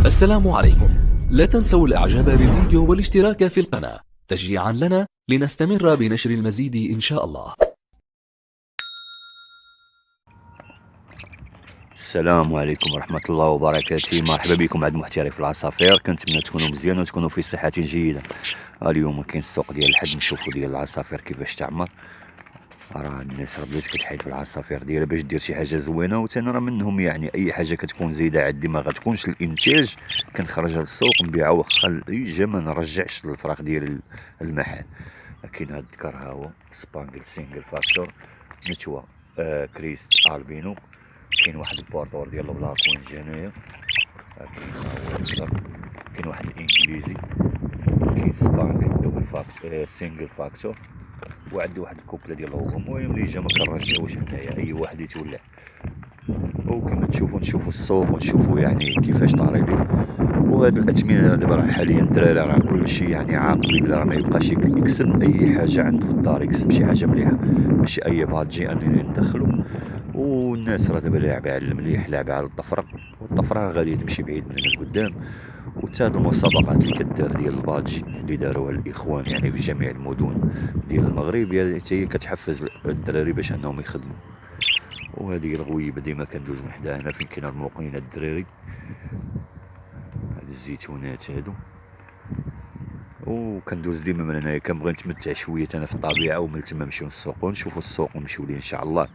السلام عليكم. لا تنسوا الاعجاب بالفيديو والاشتراك في القناة تشجيعا لنا لنستمر بنشر المزيد ان شاء الله. السلام عليكم ورحمة الله وبركاته. مرحبا بكم عند محترف العصافير. كنتمنى تكونوا مزيان وتكونوا في صحة جيدة. اليوم كاين السوق ديال الحد، نشوفوا ديال العصافير كيفاش تعمر. راه الناس بدات كتحيد في العصافير ديالها باش دير شي حاجه زوينه، وثاني راه منهم يعني اي حاجه كتكون زايده عندي ما غتكونش الانتاج كنخرجها للسوق نبيعها، واخا يجا ما نرجعش الفراخ ديال المحل. كاين هاد الذكر ها هو سبانجل سينجل فاكتور نتوى كريست البينو. كاين واحد البوردور ديال البلاكوين جا هنايا. كاين ها هو الذكر، كاين واحد الانجليزي، كاين سبانجل دوبل فاكتور سينجل فاكتور، وعندي واحد الكوبله ديال الهوغ. المهم اللي جا ما كنرجعوش هنايا، اي واحد يتولع. وكما تشوفوا نشوفوا السوق ونشوفوا يعني كيفاش طاري ليه. وهاد الاثمنه دابا راه حاليا الدراري راه كلشي يعني عاقل بلا، راه ما يبقاش يكسب اي حاجه عنده في الدار، يكسب شي حاجه مليحه ماشي اي بادجي انني ندخلو. والناس راه دابا لاعبه على المليح، لاعبه على الطفره، والطفره غادي تمشي بعيد مننا لقدام. وتا هاد المسابقات اللي كدار ديال البادجي اللي داروها الاخوان يعني في جميع المدن ديال المغرب، حتى هي كتحفز الدراري باش انهم يخدموا. وهذه الغويبه ديما كندوز من حداها هنا فين كاين الموقعين الدراري. هاد الزيتونات هادو، وكندوز ديما من هنايا كنبغي نتمتع شويه انا في الطبيعه، ومن تما نمشيو للسوق ونشوفوا السوق ونمشيو ليه ان شاء الله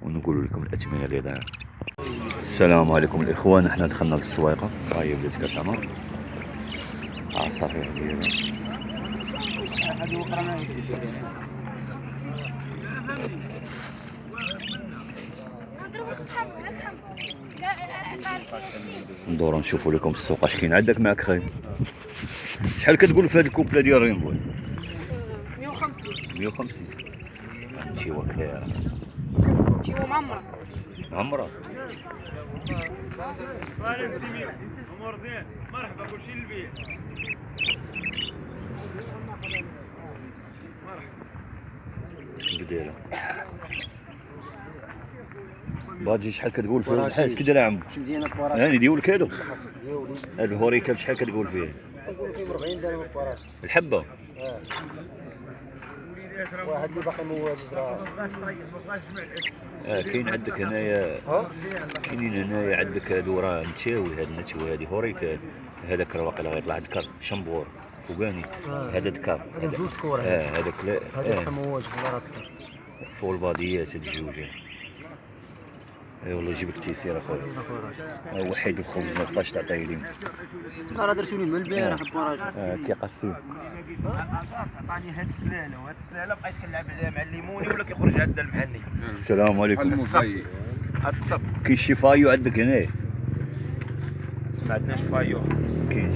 ونقول لكم الاثمنه اللي دايره. السلام عليكم الاخوان، حنا دخلنا للسويقه، ها هي بدات كتعمر عصافير ديالها. ندورو نشوفوا لكم السوق اش كاين عندك معاك خاي. شحال كتقول في هاد الكوبله ديال ريمبو؟ 150. 150. هادشي هو كبير هو معمر. عمره. امور زين، مرحبا كل شيء للبيع. بديله باجي شحال كتقول فيه الحاج كي داير عمو؟ يعني ديولك هادو هاد الهوريكال شحال كتقول فيه؟ كنقول فيه 40 درهم الكراش الحبه. واحد اللي باقي مواجز راه كاين عندك هنايا، كاينين هنايا عندك هادو راه نتاوي، هاد النتوي هادي هوريكال. هذاك راه واقيلا غيطلع عندك شمبور فوقاني. هذا ذكر، هذا جوج كور. هذاك لا هذا مواجز والله راه فوق الباديات هاد الجوجين. اي والله جيب لك تيسير اخويا. وحيد الخبز ما بقاش تعطيه لي. راه درتو لي من البارح البراج. كيقسم. عطاني هاد السلاله، وهاد السلاله بقيت كنلعب عليها مع الليموني ولا كيخرج عندنا المحني. السلام عليكم. المفاي هاد التصب كاين شي فايو عندك هنا؟ ما عندناش فايو. كاين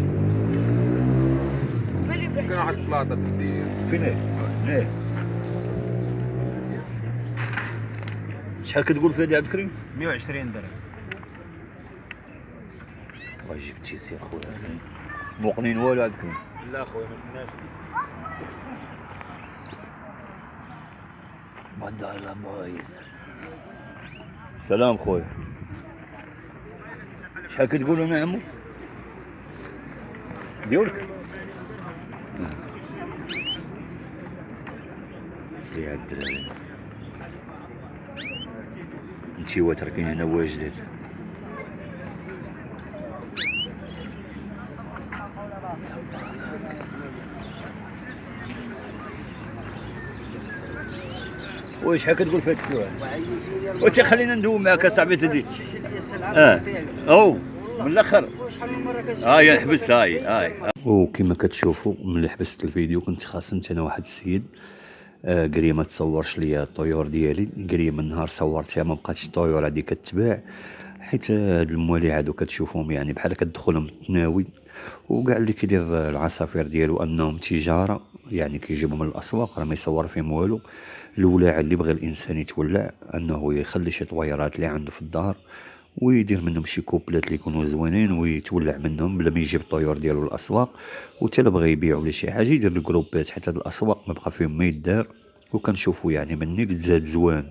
كاين واحد البلاطه بدي فين هنا؟ شحال كتقول في هادي عبد الكريم؟ 120 درهم. الله يجيب التيسير خويا. موقنين والو عبد الكريم؟ لا خويا ما شفناش. بدار لا بايز. سلام خويا، شحال كتقولوا انا عمو؟ ديولك؟ سريع الدراري. نتيوا تركين هنا واجدات. شحال كتقول في هاد السؤال؟ وانت خلينا ندوي معاك اصاحبي تدي. او من الاخر يا نحبس هاي. وكما كتشوفوا ملي حبست الفيديو كنت خاصمت انا واحد السيد قري ما تصورش ليا الطيور ديالي. قري من نهار صورتها ما بقاتش الطيور هادي كتباع، حيت هاد الموالي هادو كتشوفهم يعني بحال كتدخلهم التناوي. وكاع اللي كيدير العصافير ديالو انهم تجاره، يعني كيجيبهم من الاسواق راه ما يصور فيهم والو. الولاعه اللي بغى الانسان يتولع انه يخلي شي طويرات اللي عنده في الدار ويدير منهم شي كوبلات اللي يكونوا زوينين ويتولع منهم بلا ما يجيب الطيور ديالو للاسواق. وتا بغى يبيع ولا شي حاجه يدير الجروبات، حتى هاد الاسواق ما بقى فيهم ما يدار. وكنشوفوا يعني مني تزاد زوان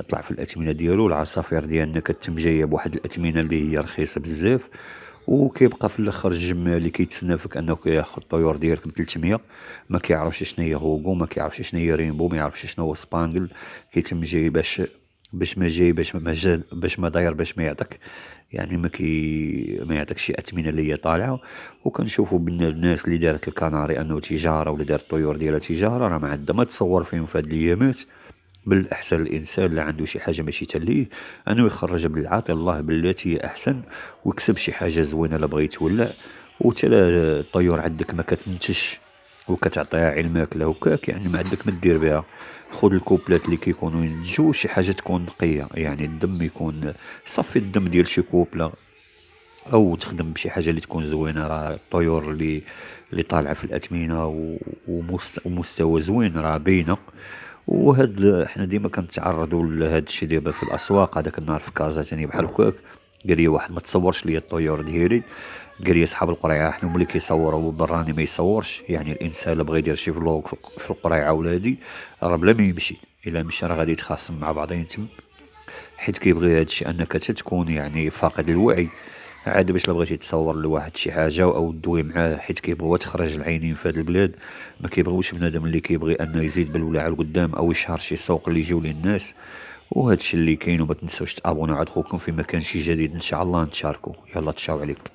طلع في الاثمنه ديالو. العصافير ديالنا كتم جايه بواحد الاثمنه اللي هي رخيصه بزاف، وكيبقى في الاخر الجمال كيتسنى فيك انك ياخذ الطيور ديالك ب 300. ما كيعرفش شنو هي هوغو، ما كيعرفش شنو هي رينبو، ما يعرفش شنو هو سبانجل. كيتم جاي باش ما جاي باش ما داير باش ما يعطيك، يعني ما يعطيك شي اثمنه اللي هي طالعه. وكنشوفوا بان الناس اللي دارت الكناري انه تجاره ولا دارت الطيور ديالها تجاره، راه ما عندها ما تصور فيهم في هاد الايامات. بالاحسن الانسان اللي عنده شي حاجه ماشي تليه انه يخرج بالعاطي الله بالتي هي احسن، ويكسب شي حاجه زوينه الا بغى يتولع. وتا الطيور عندك ما كتنتش وكتعطيها علمك لا هكاك، يعني ما عندك ما دير بها. خذ الكوبلات اللي كيكونوا ينتجوا شي حاجه تكون نقيه، يعني الدم يكون صفي الدم ديال شي كوبله، او تخدم بشي حاجه اللي تكون زوينه. راه الطيور اللي طالعه في الاثمنه ومستوى زوين راه باينه. حنا ديما كنتعرضوا لهذا الشيء دابا في الاسواق. هذاك النهار في كازا ثاني بحال هكاك قال لي واحد ما تصورش لي الطيور ديالي. قال لي صحاب القريعه حنا هما اللي كيصوروا والبراني ما يصورش. يعني الانسان اللي بغى يدير شي فلوق في القريعه ولادي راه بلا ما يمشي، الا مشى راه غادي يتخاصم مع بعضين تم، حيت كيبغي هادشي انك تكون يعني فاقد الوعي. عاد باش لا بغيتي تصور لواحد شي حاجه او دوي معاه، حيت كيبغيو تخرج العينين في هاد البلاد. ما كيبغيوش بنادم اللي كيبغي انه يزيد بالولاعه القدام او يشهر شي سوق اللي يجيو ليه الناس. وهادشي اللي كاين. وما تنساوش تابوناو على خوكم في مكان شي جديد ان شاء الله نتشاركوا. يلا تشاو عليكم.